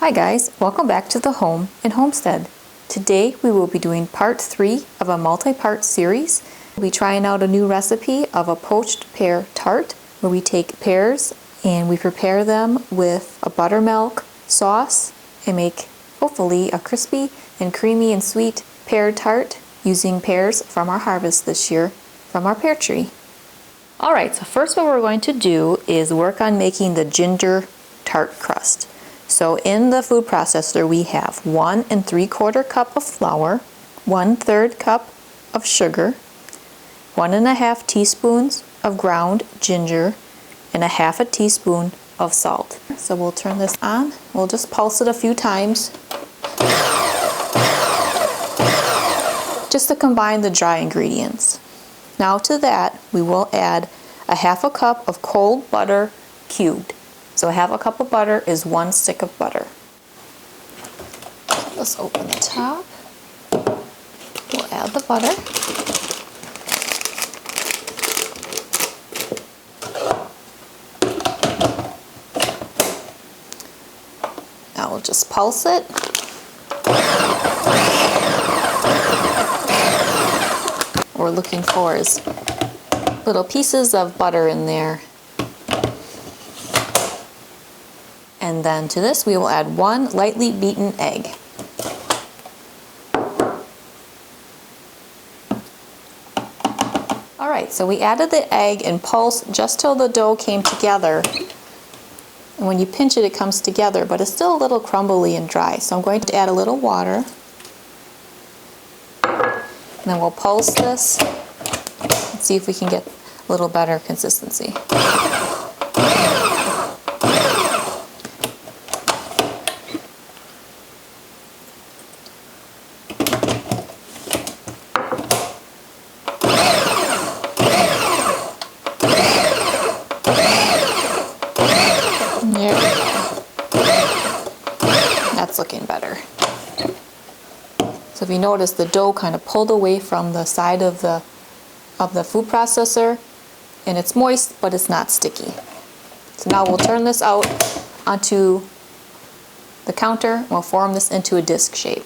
Hi guys, welcome back to the home and homestead. Today we will be doing part 3 of a multi-part series. We'll be trying out a new recipe of a poached pear tart where we take pears and we prepare them with a buttermilk sauce and make hopefully a crispy and creamy and sweet pear tart using pears from our harvest this year from our pear tree. Alright, so first what we're going to do is work on making the ginger tart crust. So in the food processor we have 1 3/4 cup of flour, 1/3 cup of sugar, 1½ teaspoons of ground ginger, and 1/2 teaspoon of salt. So we'll turn this on. We'll just pulse it a few times just to combine the dry ingredients. Now to that we will add 1/2 cup of cold butter cubed. So 1/2 cup of butter is 1 stick of butter. Let's open the top. We'll add the butter. Now we'll just pulse it. What we're looking for is little pieces of butter in there. And then to this we will add 1 lightly beaten egg. Alright, so we added the egg and pulsed just till the dough came together. And when you pinch it, it comes together, but it's still a little crumbly and dry. So I'm going to add a little water. And then we'll pulse this and see if we can get a little better consistency. That's looking better. So if you notice, the dough kind of pulled away from the side of the food processor, and it's moist but it's not sticky. So now we'll turn this out onto the counter and we'll form this into a disc shape.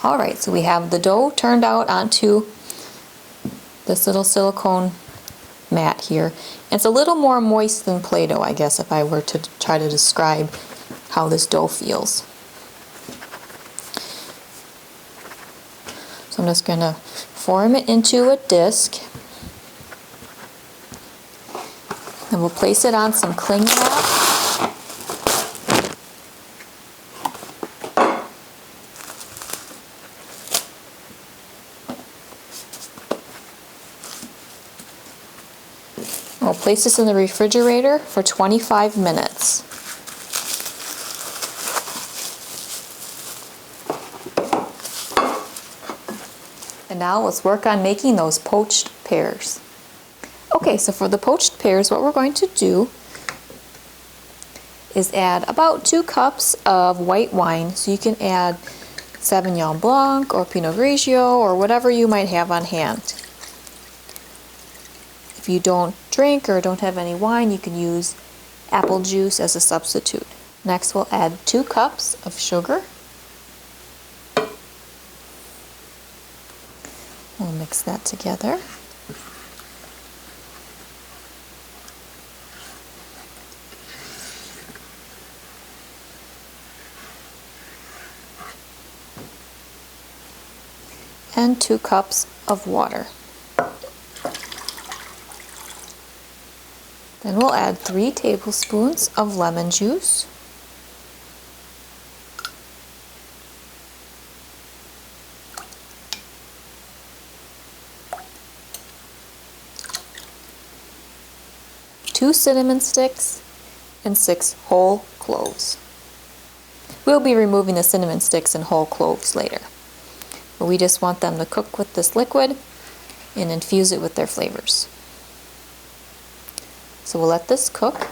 Alright, so we have the dough turned out onto this little silicone mat here. It's a little more moist than Play-Doh, I guess, if I were to try to describe how this dough feels. So I'm just going to form it into a disc. Then we'll place it on some cling wrap. We'll place this in the refrigerator for 25 minutes. And now let's work on making those poached pears. Okay, so for the poached pears, what we're going to do is add about 2 cups of white wine. So you can add Sauvignon Blanc or Pinot Grigio or whatever you might have on hand. If you don't drink or don't have any wine, you can use apple juice as a substitute. Next we'll add 2 cups of sugar. We'll mix that together. And 2 cups of water. Then we'll add 3 tablespoons of lemon juice. Two cinnamon sticks and 6 whole cloves. We'll be removing the cinnamon sticks and whole cloves later, but we just want them to cook with this liquid and infuse it with their flavors. So we'll let this cook.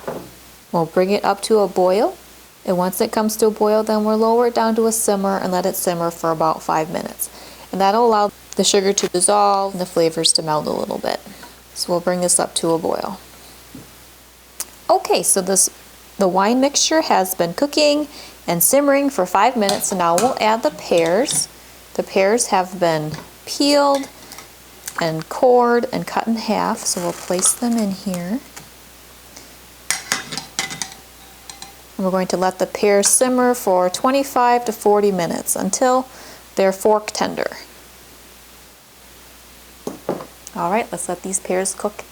We'll bring it up to a boil, and once it comes to a boil, then we'll lower it down to a simmer and let it simmer for about 5 minutes. And that'll allow the sugar to dissolve and the flavors to melt a little bit. So we'll bring this up to a boil. Okay, so the wine mixture has been cooking and simmering for 5 minutes. So now we'll add the pears. The pears have been peeled and cored and cut in half, so we'll place them in here. And we're going to let the pears simmer for 25 to 40 minutes until they're fork tender. All right, let's let these pears cook.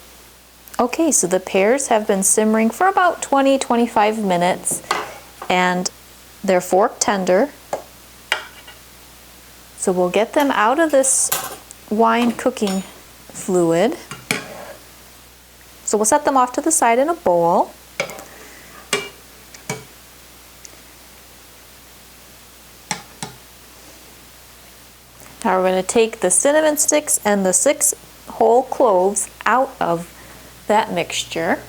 Okay, so the pears have been simmering for about 20-25 minutes and they're fork tender. So we'll get them out of this wine cooking fluid. So we'll set them off to the side in a bowl. Now we're going to take the cinnamon sticks and the 6 whole cloves out of that mixture.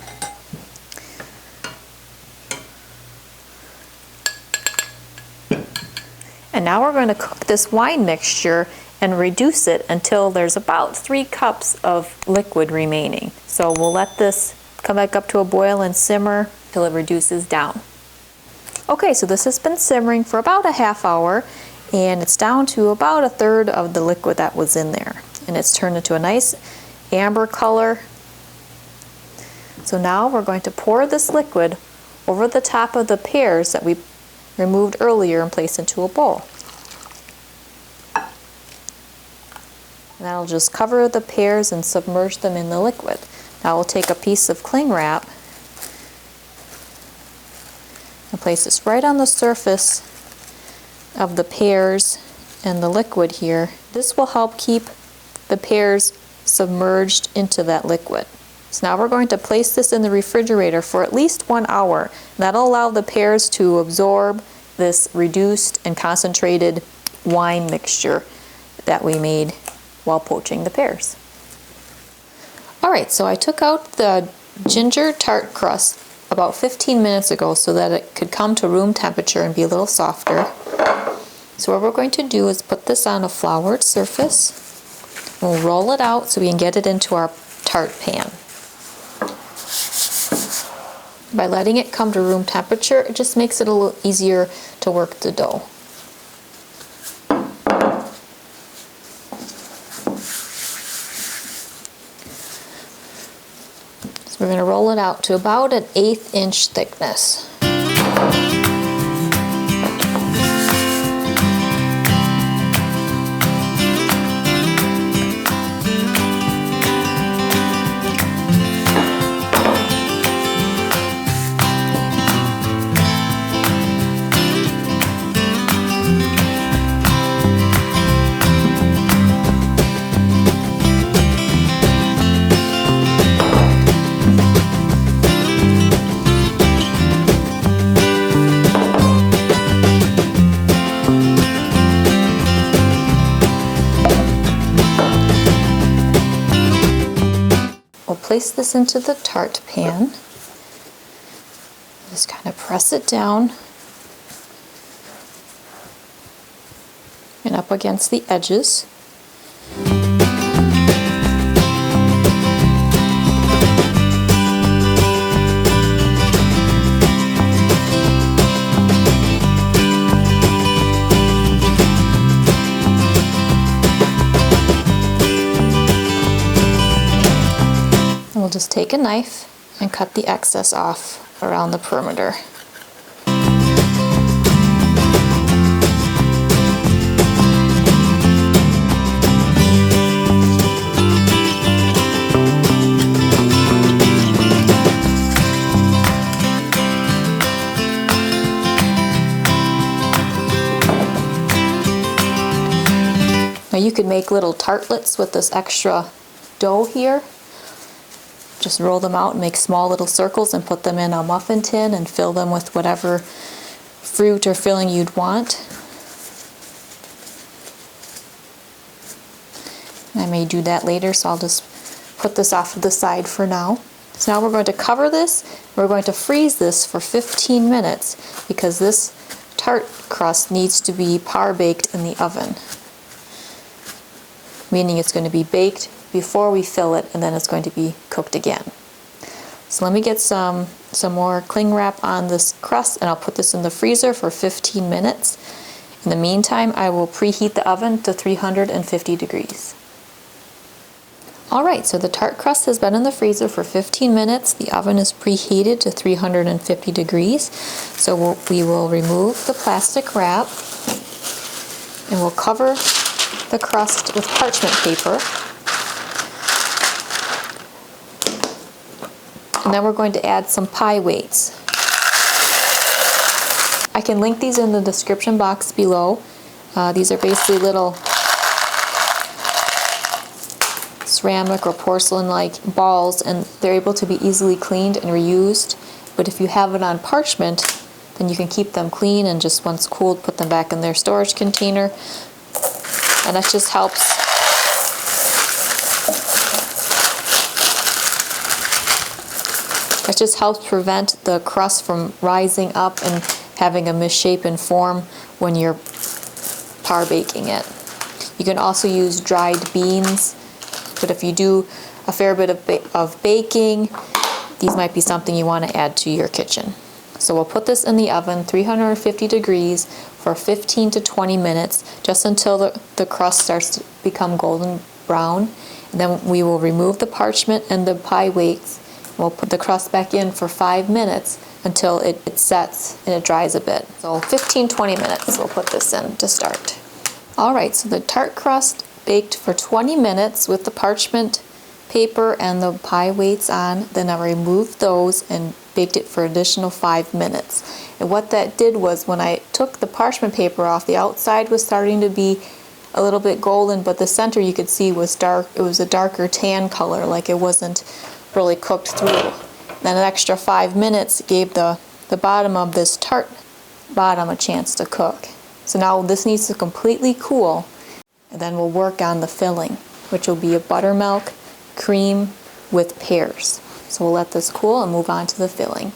And now we're going to cook this wine mixture and reduce it until there's about 3 cups of liquid remaining. So we'll let this come back up to a boil and simmer till it reduces down. Okay, so this has been simmering for about a half hour and it's down to about 1/3 of the liquid that was in there. And it's turned into a nice amber color. So now we're going to pour this liquid over the top of the pears that we removed earlier and place into a bowl. And that'll just cover the pears and submerge them in the liquid. Now we'll take a piece of cling wrap and place this right on the surface of the pears and the liquid here. This will help keep the pears submerged into that liquid. So now we're going to place this in the refrigerator for at least 1 hour. And that'll allow the pears to absorb this reduced and concentrated wine mixture that we made while poaching the pears. Alright, so I took out the ginger tart crust about 15 minutes ago so that it could come to room temperature and be a little softer. So what we're going to do is put this on a floured surface. We'll roll it out so we can get it into our tart pan. By letting it come to room temperature, it just makes it a little easier to work the dough. So we're going to roll it out to about an 1/8 inch thickness. Place this into the tart pan. Just kind of press it down and up against the edges. We'll just take a knife and cut the excess off around the perimeter. Now you could make little tartlets with this extra dough here. Just roll them out and make small little circles and put them in a muffin tin and fill them with whatever fruit or filling you'd want. I may do that later, so I'll just put this off to the side for now. So now we're going to cover this. We're going to freeze this for 15 minutes because this tart crust needs to be par baked in the oven, meaning it's going to be baked before we fill it and then it's going to be cooked again. So let me get some some more cling wrap on this crust, and I'll put this in the freezer for 15 minutes. In the meantime, I will preheat the oven to 350 degrees. Alright, so the tart crust has been in the freezer for 15 minutes. The oven is preheated to 350 degrees. So we will remove the plastic wrap and we'll cover the crust with parchment paper. And then we're going to add some pie weights. I can link these in the description box below. These are basically little ceramic or porcelain-like balls, and they're able to be easily cleaned and reused. But if you have it on parchment, then you can keep them clean and just once cooled, put them back in their storage container. And that just helps prevent the crust from rising up and having a misshapen form when you're par baking it. You can also use dried beans, but if you do a fair bit of baking, these might be something you want to add to your kitchen. So we'll put this in the oven, 350 degrees, for 15 to 20 minutes, just until the crust starts to become golden brown. And then we will remove the parchment and the pie weights. We'll put the crust back in for 5 minutes until it sets and it dries a bit. So 15-20 minutes we'll put this in to start. Alright, so the tart crust baked for 20 minutes with the parchment paper and the pie weights on. Then I removed those and baked it for an additional 5 minutes. And what that did was, when I took the parchment paper off, the outside was starting to be a little bit golden, but the center you could see was dark. It was a darker tan color, like it wasn't really cooked through. Then an extra 5 minutes gave the bottom of this tart bottom a chance to cook. So now this needs to completely cool, and then we'll work on the filling, which will be a buttermilk cream with pears. So we'll let this cool and move on to the filling.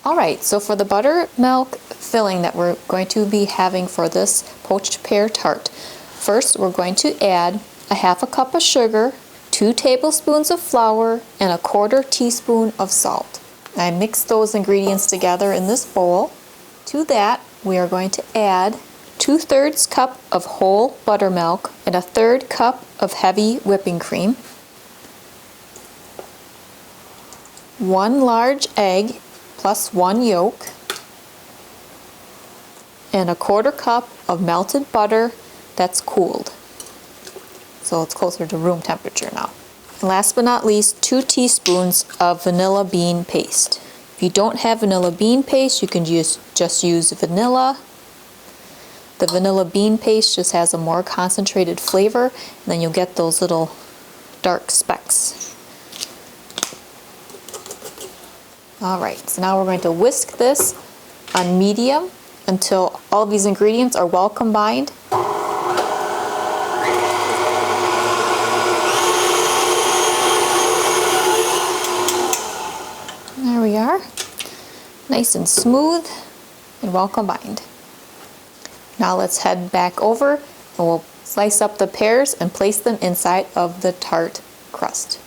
Alright, so for the buttermilk filling that we're going to be having for this poached pear tart, first we're going to add a half a cup of sugar, 2 tablespoons of flour, and a 1/4 teaspoon of salt. I mixed those ingredients together in this bowl. To that, we are going to add 2/3 cup of whole buttermilk and a 1/3 cup of heavy whipping cream, 1 large egg plus 1 yolk, and a 1/4 cup of melted butter that's cooled. So it's closer to room temperature now. And last but not least, 2 teaspoons of vanilla bean paste. If you don't have vanilla bean paste, you can just use vanilla. The vanilla bean paste just has a more concentrated flavor, and then you'll get those little dark specks. Alright, so now we're going to whisk this on medium until all of these ingredients are well combined. There we are. Nice and smooth and well combined. Now let's head back over and we'll slice up the pears and place them inside of the tart crust.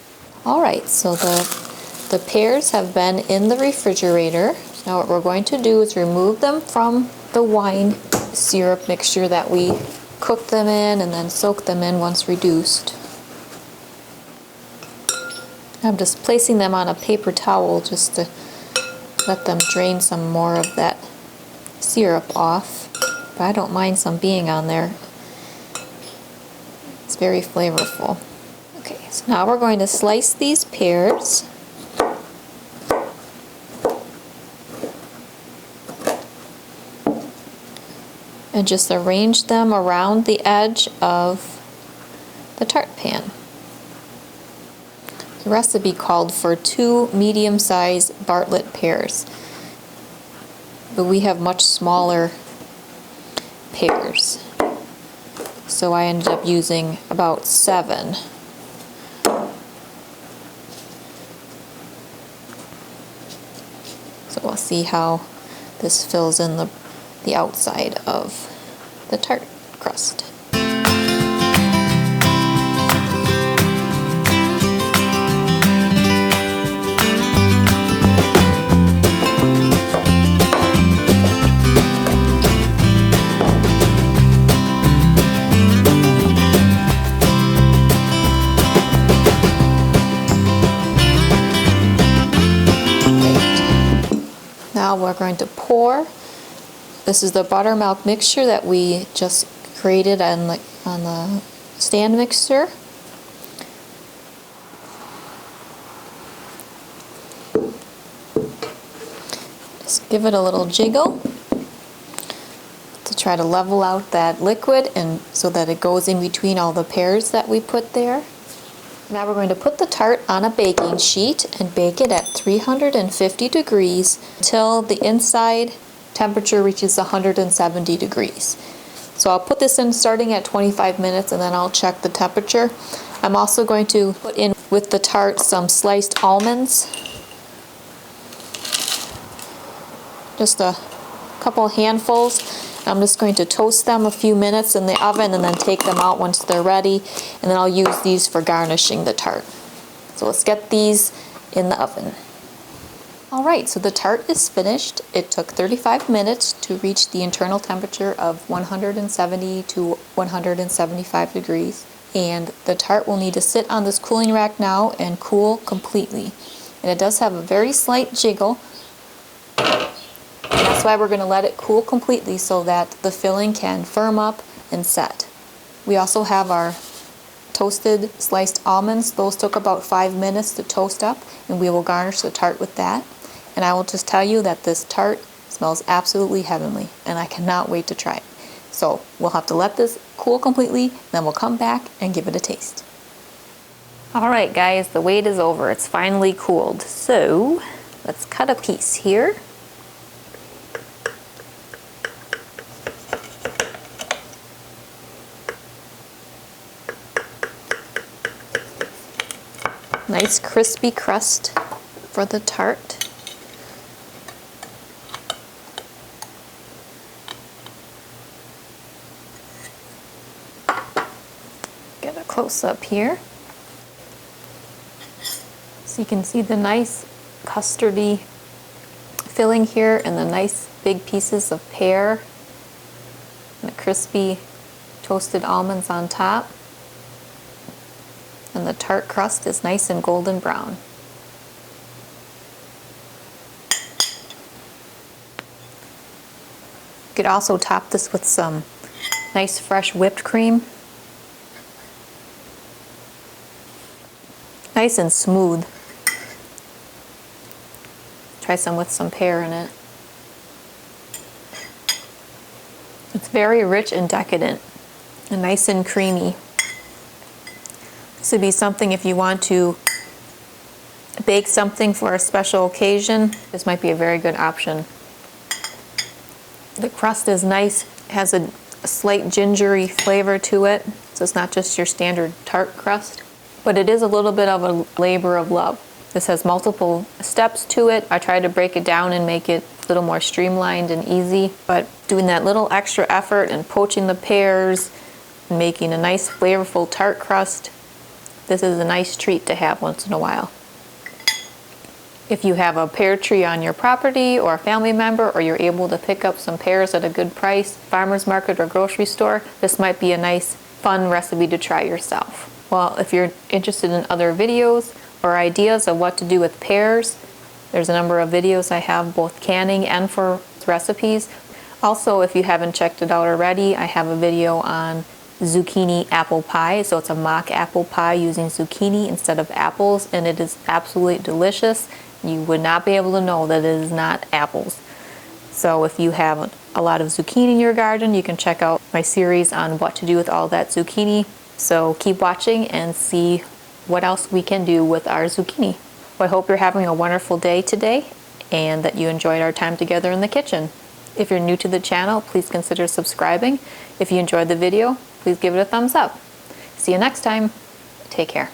Alright, so the pears have been in the refrigerator. Now what we're going to do is remove them from the wine syrup mixture that we cooked them in and then soaked them in once reduced. I'm just placing them on a paper towel just to let them drain some more of that syrup off. But I don't mind some being on there. It's very flavorful. Okay, so now we're going to slice these pears. And just arrange them around the edge of the tart pan. The recipe called for 2 medium-sized Bartlett pears, but we have much smaller pears, so I ended up using about 7. So we'll see how this fills in the outside of the tart crust. Now we're going to pour. This is the buttermilk mixture that we just created on the stand mixer. Just give it a little jiggle to try to level out that liquid and so that it goes in between all the pears that we put there. Now we're going to put the tart on a baking sheet and bake it at 350 degrees until the inside temperature reaches 170 degrees. So I'll put this in starting at 25 minutes and then I'll check the temperature. I'm also going to put in with the tart some sliced almonds. Just a couple handfuls. I'm just going to toast them a few minutes in the oven and then take them out once they're ready, and then I'll use these for garnishing the tart. So let's get these in the oven. Alright, so the tart is finished. It took 35 minutes to reach the internal temperature of 170 to 175 degrees. And the tart will need to sit on this cooling rack now and cool completely. And it does have a very slight jiggle. That's why we're going to let it cool completely so that the filling can firm up and set. We also have our toasted sliced almonds. Those took about 5 minutes to toast up, and we will garnish the tart with that. And I will just tell you that this tart smells absolutely heavenly, and I cannot wait to try it. So we'll have to let this cool completely, then we'll come back and give it a taste. Alright guys, the wait is over. It's finally cooled. So let's cut a piece here. Nice crispy crust for the tart. Get a close up here. So you can see the nice custardy filling here and the nice big pieces of pear and the crispy toasted almonds on top. And the tart crust is nice and golden brown. You could also top this with some nice fresh whipped cream. Nice and smooth. Try some with some pear in it. It's very rich and decadent and nice and creamy. This would be something if you want to bake something for a special occasion. This might be a very good option. The crust is nice, has a slight gingery flavor to it, so it's not just your standard tart crust, but it is a little bit of a labor of love. This has multiple steps to it. I tried to break it down and make it a little more streamlined and easy, but doing that little extra effort and poaching the pears and making a nice flavorful tart crust, this is a nice treat to have once in a while. If you have a pear tree on your property or a family member, or you're able to pick up some pears at a good price, farmer's market or grocery store, this might be a nice fun recipe to try yourself. Well, if you're interested in other videos or ideas of what to do with pears, there's a number of videos I have both canning and for recipes. Also, if you haven't checked it out already, I have a video on zucchini apple pie. So it's a mock apple pie using zucchini instead of apples, and it is absolutely delicious. You would not be able to know that it is not apples. So if you have a lot of zucchini in your garden, you can check out my series on what to do with all that zucchini. So keep watching and see what else we can do with our zucchini. Well, I hope you're having a wonderful day today and that you enjoyed our time together in the kitchen. If you're new to the channel, please consider subscribing. If you enjoyed the video, please give it a thumbs up. See you next time. Take care.